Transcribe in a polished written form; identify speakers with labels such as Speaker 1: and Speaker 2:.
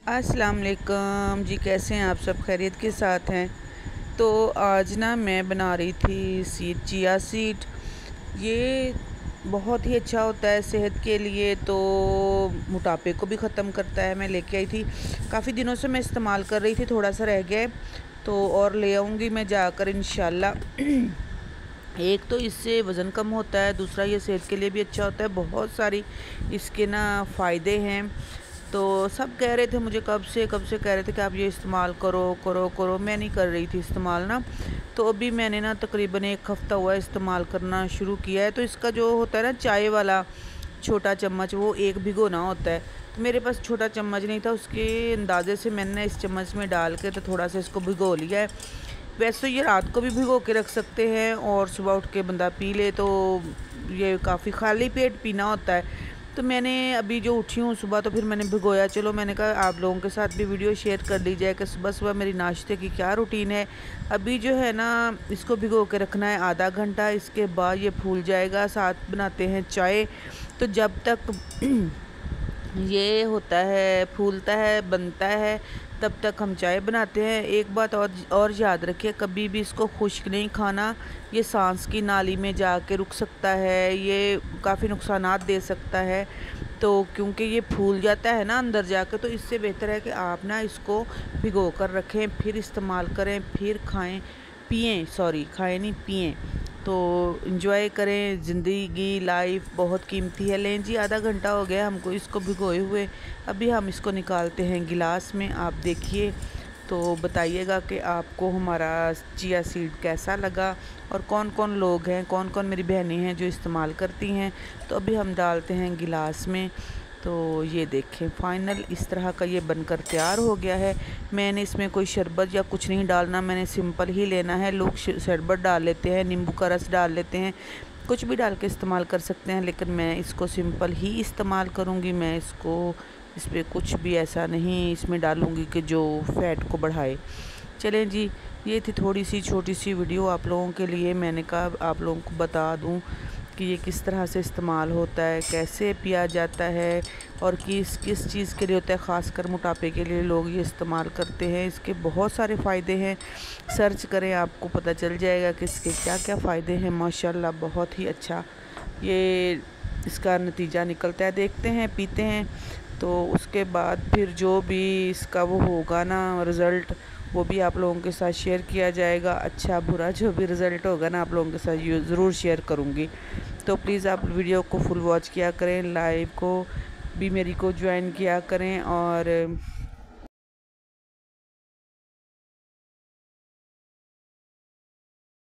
Speaker 1: अस्सलाम वालेकुम जी। कैसे हैं आप सब? खैरियत के साथ हैं। तो आज ना मैं बना रही थी चिया सीड। ये बहुत ही अच्छा होता है सेहत के लिए, तो मोटापे को भी ख़त्म करता है। मैं लेके आई थी, काफ़ी दिनों से मैं इस्तेमाल कर रही थी, थोड़ा सा रह गया है तो और ले आऊँगी मैं जाकर इंशाल्लाह। एक तो इससे वज़न कम होता है, दूसरा ये सेहत के लिए भी अच्छा होता है। बहुत सारी इसके ना फ़ायदे हैं। तो सब कह रहे थे मुझे, कब से कह रहे थे कि आप ये इस्तेमाल करो करो करो। मैं नहीं कर रही थी इस्तेमाल ना। तो अभी मैंने ना तकरीबन 1 हफ़्ता हुआ इस्तेमाल करना शुरू किया है। तो इसका जो होता है ना चाय वाला छोटा चम्मच, वो एक भिगोना होता है। तो मेरे पास छोटा चम्मच नहीं था, उसके अंदाज़े से मैंने इस चम्मच में डाल के तो थोड़ा सा इसको भिगो लिया है। वैसे तो ये रात को भी भिगो के रख सकते हैं और सुबह उठ के बंदा पी ले, तो ये काफ़ी खाली पेट पीना होता है। तो मैंने अभी जो उठी हूँ सुबह, तो फिर मैंने भिगोया। चलो मैंने कहा आप लोगों के साथ भी वीडियो शेयर कर ली जाए कि सुबह सुबह मेरी नाश्ते की क्या रूटीन है। अभी जो है ना, इसको भिगो के रखना है आधा घंटा। इसके बाद ये फूल जाएगा। साथ बनाते हैं चाय। तो जब तक ये होता है, फूलता है, बनता है, तब तक हम चाय बनाते हैं। एक बात और याद रखिए, कभी भी इसको खुश्क नहीं खाना। ये सांस की नाली में जाके रुक सकता है, ये काफ़ी नुकसानात दे सकता है। तो क्योंकि ये फूल जाता है ना अंदर जाके, तो इससे बेहतर है कि आप ना इसको भिगो कर रखें, फिर इस्तेमाल करें, फिर खाएं, पिएं। सॉरी, खाएं नहीं, पिएं। तो इंजॉय करें। ज़िंदगी, लाइफ बहुत कीमती है। लें जी, आधा घंटा हो गया हमको इसको भिगोए हुए। अभी हम इसको निकालते हैं गिलास में। आप देखिए तो बताइएगा कि आपको हमारा चिया सीड कैसा लगा, और कौन कौन लोग हैं, कौन कौन मेरी बहनें हैं जो इस्तेमाल करती हैं। तो अभी हम डालते हैं गिलास में। तो ये देखें, फ़ाइनल इस तरह का ये बनकर तैयार हो गया है। मैंने इसमें कोई शरबत या कुछ नहीं डालना, मैंने सिंपल ही लेना है। लोग शरबत डाल लेते हैं, नींबू का रस डाल लेते हैं, कुछ भी डाल के इस्तेमाल कर सकते हैं, लेकिन मैं इसको सिंपल ही इस्तेमाल करूँगी। मैं इसको इस पर कुछ भी ऐसा नहीं इसमें डालूँगी कि जो फ़ैट को बढ़ाए। चलें जी, ये थी थोड़ी सी छोटी सी वीडियो आप लोगों के लिए। मैंने कहा आप लोगों को बता दूं कि ये किस तरह से इस्तेमाल होता है, कैसे पिया जाता है, और किस किस चीज़ के लिए होता है। ख़ासकर मोटापे के लिए लोग ये इस्तेमाल करते हैं। इसके बहुत सारे फ़ायदे हैं, सर्च करें आपको पता चल जाएगा कि इसके क्या क्या फ़ायदे हैं। माशाल्लाह बहुत ही अच्छा ये इसका नतीजा निकलता है। देखते हैं, पीते हैं, तो उसके बाद फिर जो भी इसका वो होगा ना रिज़ल्ट, वो भी आप लोगों के साथ शेयर किया जाएगा। अच्छा बुरा जो भी रिज़ल्ट होगा ना, आप लोगों के साथ ज़रूर शेयर करूँगी। तो प्लीज़ आप वीडियो को फुल वॉच किया करें, लाइव को भी मेरी को ज्वाइन किया करें, और